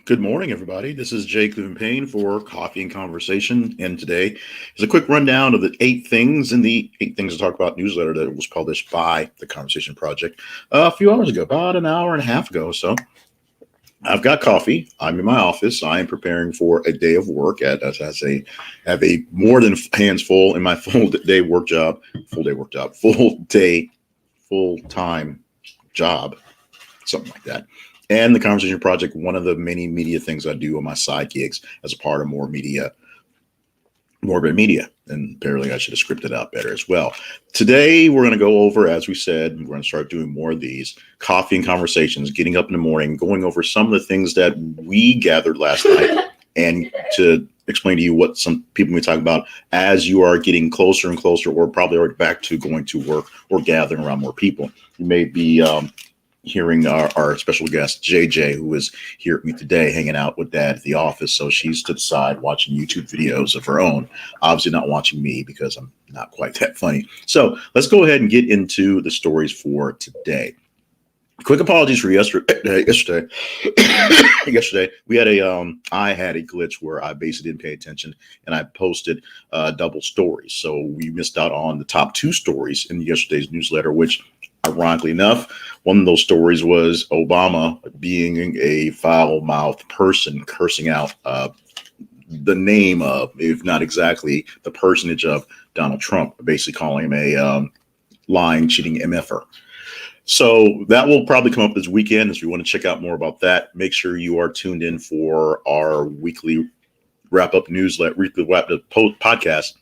Good morning, everybody. This is Jake Cleveland Payne for Coffee and Conversation. And today is a quick rundown of the eight things in the eight things to talk about newsletter that was published by the Conversation Project a few hours ago, about an hour and a half ago. So I've got coffee. I'm in my office. I am preparing for a day of work as I have a more than hands full in my full day, full time job, something like that. And the Conversation Project, one of the many media things I do on my side gigs as a part of Morbid Media. And apparently I should have scripted out better as well. Today, we're going to go over, as we said, we're going to start doing more of these coffee and conversations, getting up in the morning, going over some of the things that we gathered last night and to explain to you what some people may talk about as you are getting closer and closer, or probably already back to going to work or gathering around more people. You may be hearing our special guest, JJ, who is here with me today, hanging out with Dad at the office. So she's to the side watching YouTube videos of her own, obviously not watching me because I'm not quite that funny. So let's go ahead and get into the stories for today. Quick apologies for yesterday. Yesterday we had I had a glitch where I basically didn't pay attention and I posted double stories. So we missed out on the top two stories in yesterday's newsletter, which ironically enough, one of those stories was Obama being a foul-mouthed person, cursing out the name of, if not exactly the personage of, Donald Trump, basically calling him a lying, cheating MFer. So that will probably come up this weekend. If you want to check out more about that, make sure you are tuned in for our weekly wrap-up podcast,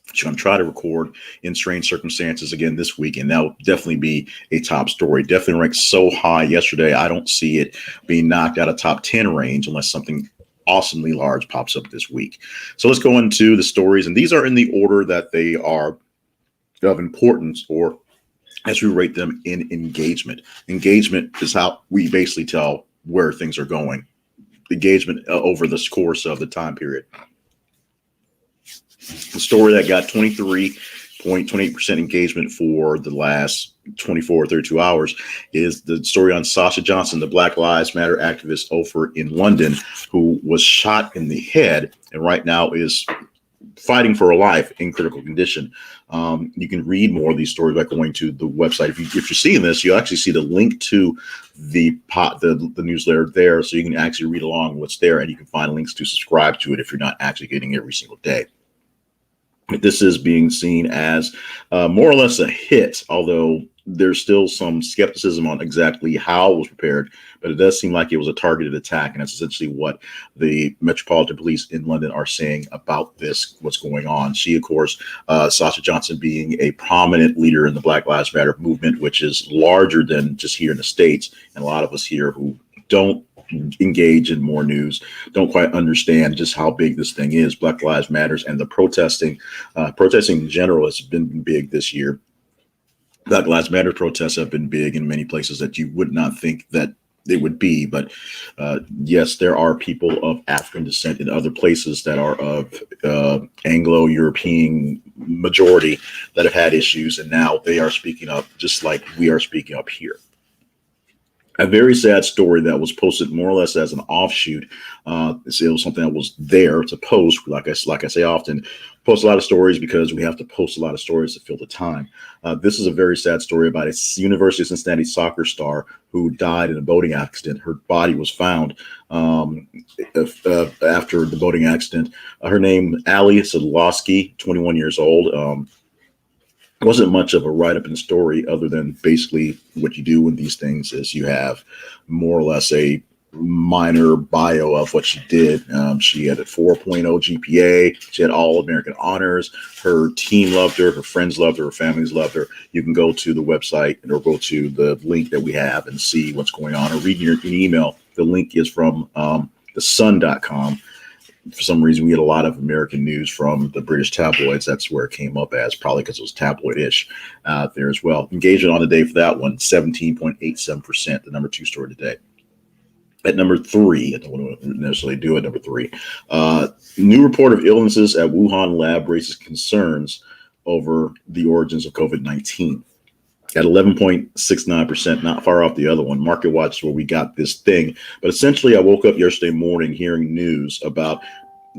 which I'm going to try to record in strange circumstances again this week. And that will definitely be a top story. Definitely ranked so high yesterday. I don't see it being knocked out of top 10 range unless something awesomely large pops up this week. So let's go into the stories. And these are in the order that they are of importance, or as we rate them in engagement. Engagement is how we basically tell where things are going. Engagement over the course of the time period. The story that got 23.28% engagement for the last 24 or 32 hours is the story on Sasha Johnson, the Black Lives Matter activist over in London, who was shot in the head and right now is fighting for her life in critical condition. You can read more of these stories by going to the website. If you're seeing this, you'll actually see the link to the newsletter there, so you can actually read along what's there, and you can find links to subscribe to it if you're not actually getting it every single day. This is being seen as more or less a hit, although there's still some skepticism on exactly how it was prepared, but it does seem like it was a targeted attack, and that's essentially what the Metropolitan Police in London are saying about this, what's going on. She, of course, Sasha Johnson being a prominent leader in the Black Lives Matter movement, which is larger than just here in the States, and a lot of us here who don't engage in more news don't quite understand just how big this thing is. Black Lives Matters and the protesting in general has been big this year. Black Lives Matter protests have been big in many places that you would not think that they would be. But yes, there are people of African descent in other places that are of Anglo-European majority that have had issues, and now they are speaking up just like we are speaking up here. A very sad story that was posted more or less as an offshoot. It was something that was there to post. Like I say often, post a lot of stories because we have to post a lot of stories to fill the time. This is a very sad story about a University of Cincinnati soccer star who died in a boating accident. Her body was found after the boating accident. Her name, Ali Sadlowski, 21 years old. Wasn't much of a write-up in the story other than basically what you do in these things is you have more or less a minor bio of what she did. She had a 4.0 GPA. She had all American honors. Her team loved her. Her friends loved her. Her families loved her. You can go to the website or go to the link that we have and see what's going on or read your email. The link is from thesun.com. For some reason, we had a lot of American news from the British tabloids. That's where it came up as, probably because it was tabloid-ish out there as well. Engagement on the day for that one, 17.87%, the number 2 story today. At number 3, I don't want to necessarily do it, number 3, new report of illnesses at Wuhan lab raises concerns over the origins of COVID-19. at 11.69%, not far off the other one. Market Watch is where we got this thing. But essentially, I woke up yesterday morning hearing news about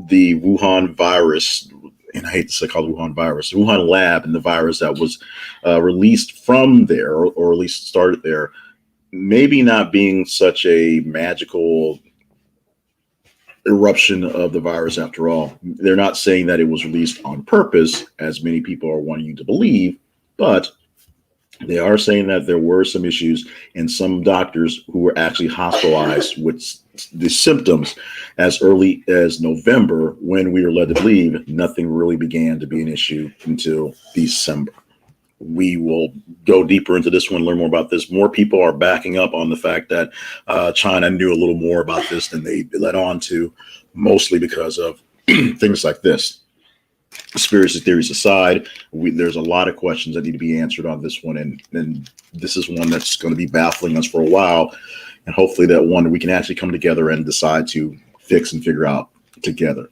the Wuhan virus, and I hate to say called Wuhan virus, the Wuhan lab, and the virus that was released from there, or at least started there, maybe not being such a magical eruption of the virus after all. They're not saying that it was released on purpose, as many people are wanting you to believe, but they are saying that there were some issues and some doctors who were actually hospitalized with the symptoms as early as November, when we were led to believe nothing really began to be an issue until December. We will go deeper into this one, learn more about this. More people are backing up on the fact that China knew a little more about this than they let on to, mostly because of things like this. Conspiracy theories aside, there's a lot of questions that need to be answered on this one, and this is one that's going to be baffling us for a while, and hopefully that one we can actually come together and decide to fix and figure out together.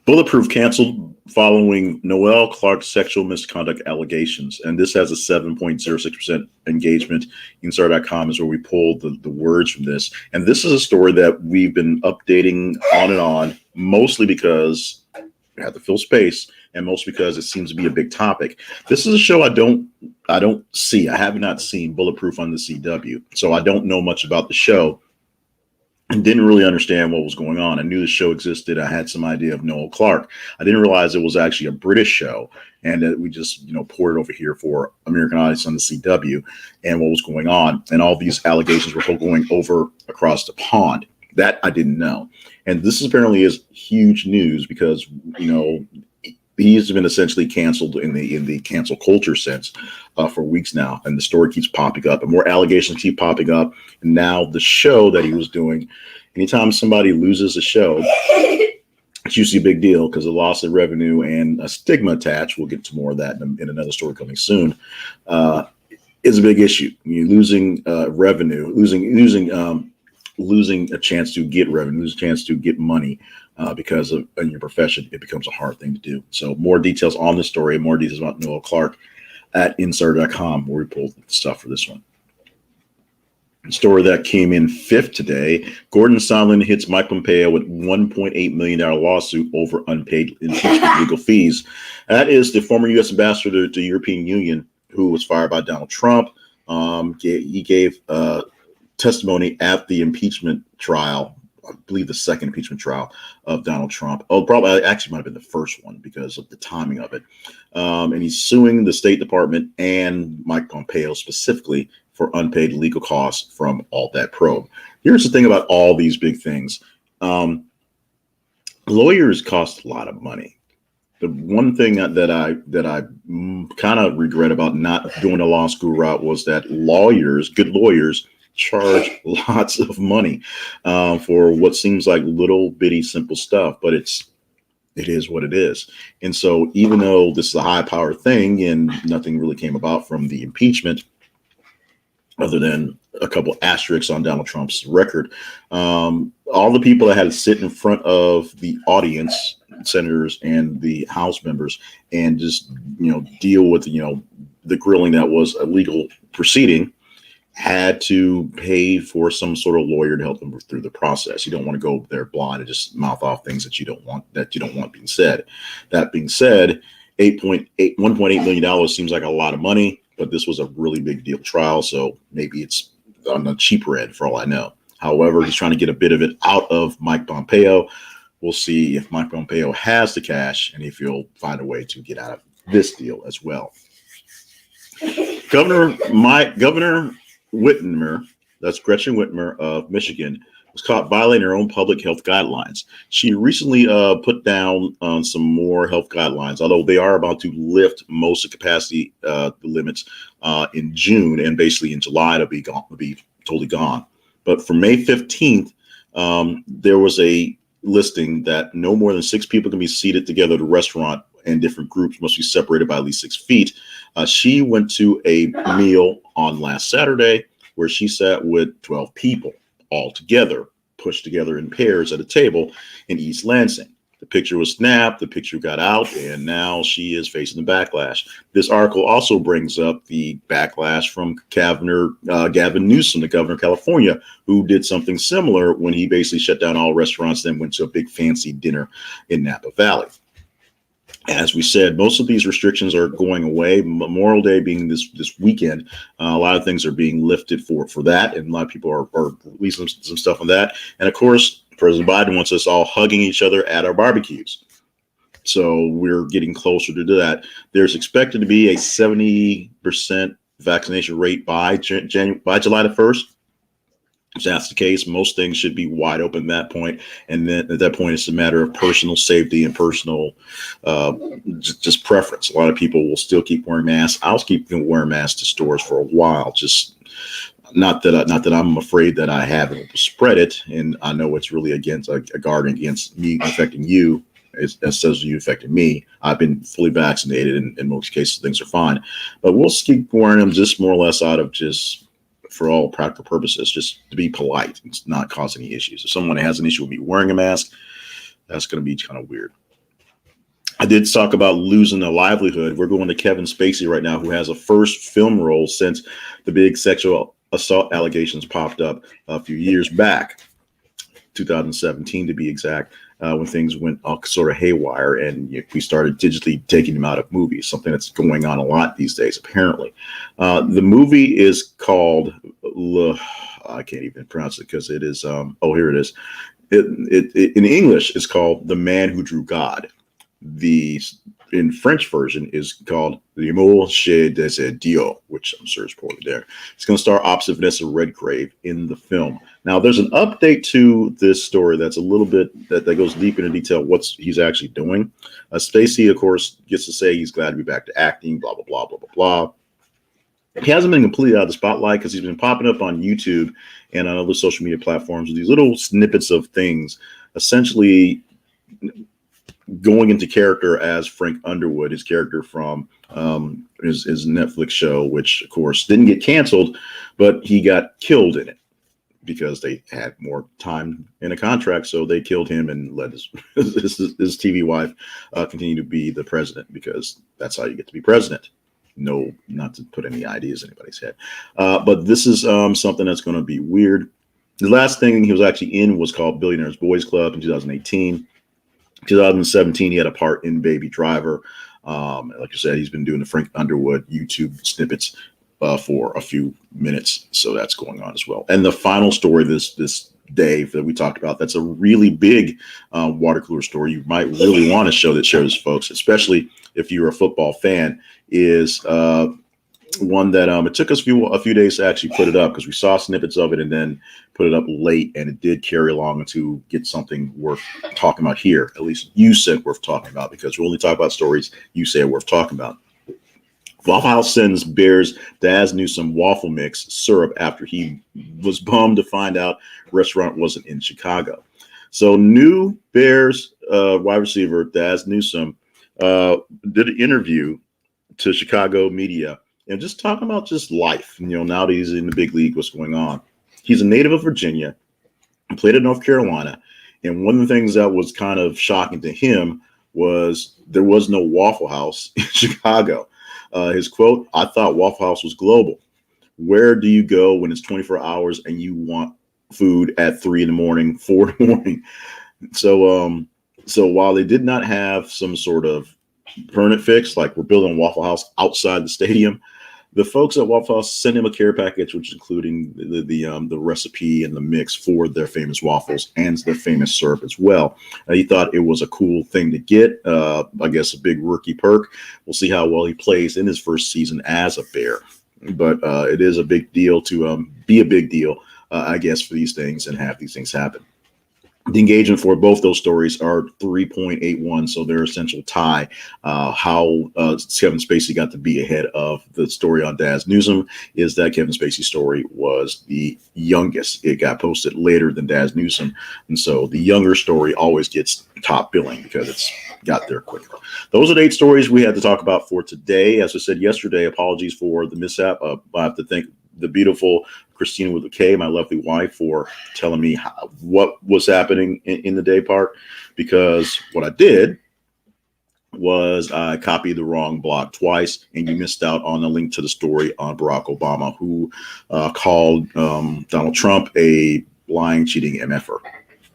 Bulletproof canceled following Noel Clarke's sexual misconduct allegations, and this has a 7.06% engagement. Insider.com is where we pulled the words from this, and this is a story that we've been updating on and on, mostly because we have to fill space, and mostly because it seems to be a big topic. This is a show I don't see. I have not seen Bulletproof on the CW, so I don't know much about the show and didn't really understand what was going on. I knew the show existed. I had some idea of Noel Clarke. I didn't realize it was actually a British show, and that we just, poured it over here for American audience on the CW and what was going on. And all these allegations were going over across the pond. That I didn't know. And this apparently is huge news because, he's been essentially canceled in the cancel culture sense for weeks now, and the story keeps popping up, and more allegations keep popping up. And now the show that he was doing, anytime somebody loses a show, it's usually a big deal because of loss of revenue and a stigma attached. We'll get to more of that in another story coming soon. Is a big issue. You're losing revenue, losing a chance to get revenue, losing a chance to get money. Because of in your profession, it becomes a hard thing to do. So more details on the story, more details about Noel Clarke at Insider.com, where we pulled the stuff for this one. The story that came in fifth today, Gordon Sondland hits Mike Pompeo with $1.8 million lawsuit over unpaid impeachment legal fees. That is the former U.S. ambassador to the European Union who was fired by Donald Trump. He gave testimony at the impeachment trial, I believe the second impeachment trial of Donald Trump. Oh, probably actually might have been the first one because of the timing of it. And he's suing the State Department and Mike Pompeo specifically for unpaid legal costs from all that probe. Here's the thing about all these big things. Lawyers cost a lot of money. The one thing that I kind of regret about not doing a law school route was that good lawyers, charge lots of money for what seems like little bitty simple stuff, but it is what it is. And so even though this is a high power thing and nothing really came about from the impeachment other than a couple asterisks on Donald Trump's record, all the people that had to sit in front of the audience, senators and the House members, and just deal with the grilling that was a legal proceeding, had to pay for some sort of lawyer to help them through the process. You don't want to go there blind and just mouth off things that you don't want being said. That being said, $1.8 million seems like a lot of money, but this was a really big deal trial, so maybe it's on the cheaper end for all I know. However, he's trying to get a bit of it out of Mike Pompeo. We'll see if Mike Pompeo has the cash and if he'll find a way to get out of this deal as well. Governor Whitmer, that's Gretchen Whitmer of Michigan, was caught violating her own public health guidelines. She recently put down on some more health guidelines, although they are about to lift most of the capacity limits in June, and basically in July it'll be totally gone. But for May 15th, there was a listing that no more than 6 people can be seated together at a restaurant, and different groups must be separated by at least 6 feet. She went to a meal on last Saturday where she sat with 12 people all together, pushed together in pairs at a table in East Lansing. The picture was snapped, the picture got out, and now she is facing the backlash. This article also brings up the backlash from Gavin Newsom, the governor of California, who did something similar when he basically shut down all restaurants, then went to a big fancy dinner in Napa Valley. As we said, most of these restrictions are going away. Memorial Day being this weekend, a lot of things are being lifted for that, and a lot of people are releasing some stuff on that. And of course, President Biden wants us all hugging each other at our barbecues. So we're getting closer to that. There's expected to be a 70% vaccination rate by July the 1st. If that's the case, most things should be wide open at that point. And then at that point, it's a matter of personal safety and personal just preference. A lot of people will still keep wearing masks. I'll keep wearing masks to stores for a while. Just not that I'm afraid that I haven't spread it. And I know it's really against a guard against me affecting you. As says you affected me. I've been fully vaccinated, and in most cases things are fine. But we'll keep wearing them just more or less out of just for all practical purposes, just to be polite and not cause any issues. If someone has an issue with me wearing a mask, that's going to be kind of weird. I did talk about losing a livelihood. We're going to Kevin Spacey right now, who has a first film role since the big sexual assault allegations popped up a few years back, 2017 to be exact. When things went sort of haywire and we started digitally taking him out of movies, something that's going on a lot these days, apparently. The movie is called, I can't even pronounce it because it is, here it is. It in English, it's called The Man Who Drew God. In French version is called L'Amour chez des Dieux, which I'm sure is poorly there. It's going to star opposite Vanessa Redgrave in the film. Now, there's an update to this story that's a little bit that goes deep into detail what he's actually doing. Spacey, of course, gets to say he's glad to be back to acting, blah, blah, blah, blah, blah, blah. He hasn't been completely out of the spotlight because he's been popping up on YouTube and on other social media platforms with these little snippets of things, essentially going into character as Frank Underwood, his character from his Netflix show, which, of course, didn't get canceled, but he got killed in it because they had more time in a contract. So they killed him and let his TV wife continue to be the president, because that's how you get to be president. No, not to put any ideas in anybody's head. But this is something that's going to be weird. The last thing he was actually in was called Billionaires Boys Club in 2018. 2017, he had a part in Baby Driver. Like I said, he's been doing the Frank Underwood YouTube snippets for a few minutes. So that's going on as well. And the final story this day that we talked about, that's a really big water cooler story you might really want to share this, folks, especially if you're a football fan, is one that it took us a few days to actually put it up, because we saw snippets of it and then put it up late, and it did carry along to get something worth talking about here. At least you said worth talking about, because we only talk about stories you say are worth talking about. Waffle House sends Bears Daz Newsome waffle mix syrup after he was bummed to find out restaurant wasn't in Chicago. So new Bears wide receiver Daz Newsome did an interview to Chicago media and just talking about just life. Now that he's in the big league, what's going on. He's a native of Virginia, played at North Carolina. And one of the things that was kind of shocking to him was there was no Waffle House in Chicago. His quote, "I thought Waffle House was global. Where do you go when it's 24 hours and you want food at 3 in the morning, 4 in the morning?" So while they did not have some sort of permanent fix, like we're building a Waffle House outside the stadium, the folks at Waffle House sent him a care package, which including the recipe and the mix for their famous waffles and their famous syrup as well. He thought it was a cool thing to get. I guess a big rookie perk. We'll see how well he plays in his first season as a Bear. But it is a big deal to be a big deal, I guess, for these things and have these things happen. The engagement for both those stories are 3.81, so they're essential tie. How Kevin Spacey got to be ahead of the story on Daz Newsome is that Kevin Spacey's story was the youngest. It got posted later than Daz Newsome, and so the younger story always gets top billing because it's got there quicker. Those are the 8 stories we had to talk about for today. As I said yesterday, apologies for the mishap. I have to thank the beautiful Christina with a K, my lovely wife, for telling me what was happening in the day part, because what I did was I copied the wrong block twice, and you missed out on a link to the story on Barack Obama, who called Donald Trump a lying, cheating MFer.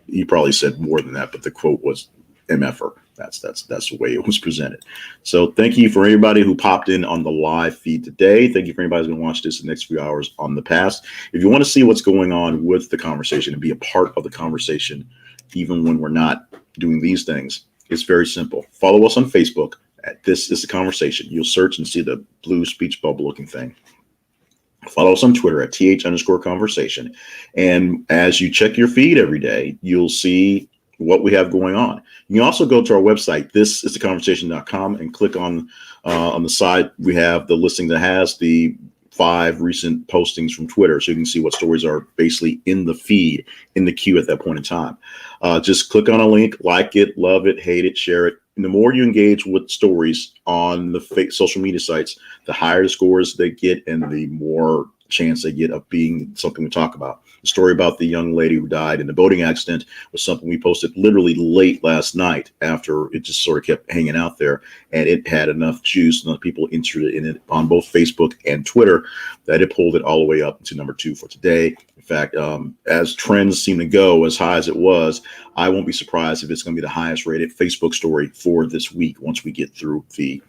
He probably said more than that, but the quote was MFer. That's the way it was presented. So thank you for everybody who popped in on the live feed today. Thank you for anybody who's going to watch this in the next few hours on the past. If you want to see what's going on with the conversation and be a part of the conversation, even when we're not doing these things, it's very simple. Follow us on Facebook at This Is the Conversation. You'll search and see the blue speech bubble looking thing. Follow us on Twitter at @TH_conversation. And as you check your feed every day, you'll see what we have going on. You can also go to our website, thisistheconversation.com, and click on the side. We have the listing that has the 5 recent postings from Twitter, so you can see what stories are basically in the feed, in the queue at that point in time. Just click on a link, like it, love it, hate it, share it. And the more you engage with stories on the social media sites, the higher the scores they get and the more chance they get of being something we talk about. The story about the young lady who died in the boating accident was something we posted literally late last night, after it just sort of kept hanging out there, and it had enough juice, enough people interested in it on both Facebook and Twitter, that it pulled it all the way up to number 2 for today. In fact, as trends seem to go, as high as it was, I won't be surprised if it's going to be the highest rated Facebook story for this week once we get through to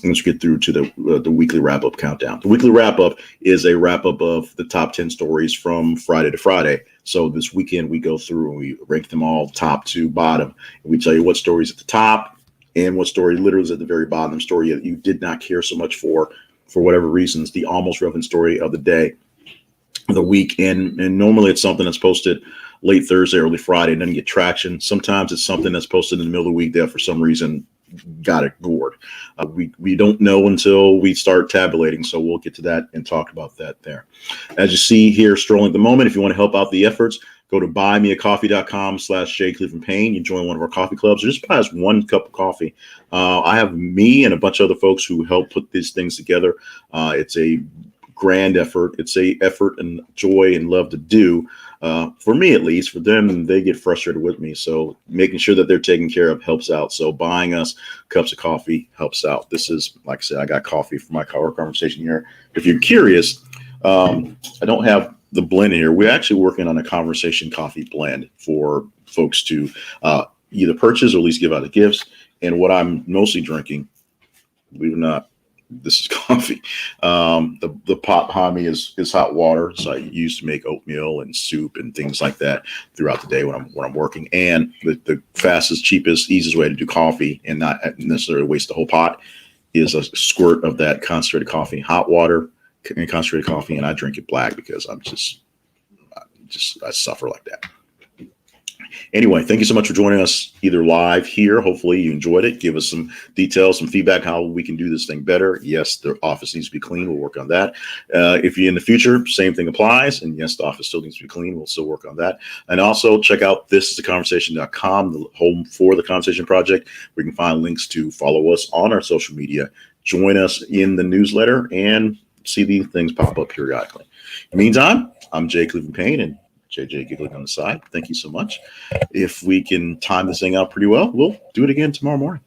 the weekly wrap-up countdown. The weekly wrap-up is a wrap-up of the top 10 stories from Friday to Friday. So this weekend we go through and we rank them all top to bottom. And we tell you what stories at the top and what story literally is at the very bottom, story that you did not care so much for whatever reasons, the almost relevant story of the day, the week. And normally it's something that's posted late Thursday, early Friday, and doesn't get traction. Sometimes it's something that's posted in the middle of the week that for some reason got ignored. We don't know until we start tabulating, so we'll get to that and talk about that there. As you see here, strolling at the moment, if you want to help out the efforts, go to buymeacoffee.com/JClevelandPayne. You join one of our coffee clubs, or just buy us 1 cup of coffee. I have me and a bunch of other folks who help put these things together. It's a grand effort. It's a effort and joy and love to do. For me, at least. For them, they get frustrated with me. So making sure that they're taken care of helps out. So buying us cups of coffee helps out. This is, like I said, I got coffee for my conversation here. If you're curious, I don't have the blend here. We're actually working on a conversation coffee blend for folks to either purchase or at least give out as gifts. And what I'm mostly drinking, believe it or not, this is coffee. The pot behind me is hot water. So I use to make oatmeal and soup and things like that throughout the day when I'm working. And the fastest, cheapest, easiest way to do coffee and not necessarily waste the whole pot is a squirt of that concentrated coffee, hot water and concentrated coffee. And I drink it black because I suffer like that. Anyway, thank you so much for joining us either live here. Hopefully you enjoyed it. Give us some details, some feedback, how we can do this thing better. Yes, the office needs to be clean. We'll work on that. If you're in the future, same thing applies. And yes, the office still needs to be clean. We'll still work on that. And also check out thisistheconversation.com, the home for the Conversation Project, where you can find links to follow us on our social media, join us in the newsletter, and see these things pop up periodically. In the meantime, I'm Jay Cleveland Payne, and JJ giggling on the side. Thank you so much. If we can time this thing out pretty well, we'll do it again tomorrow morning.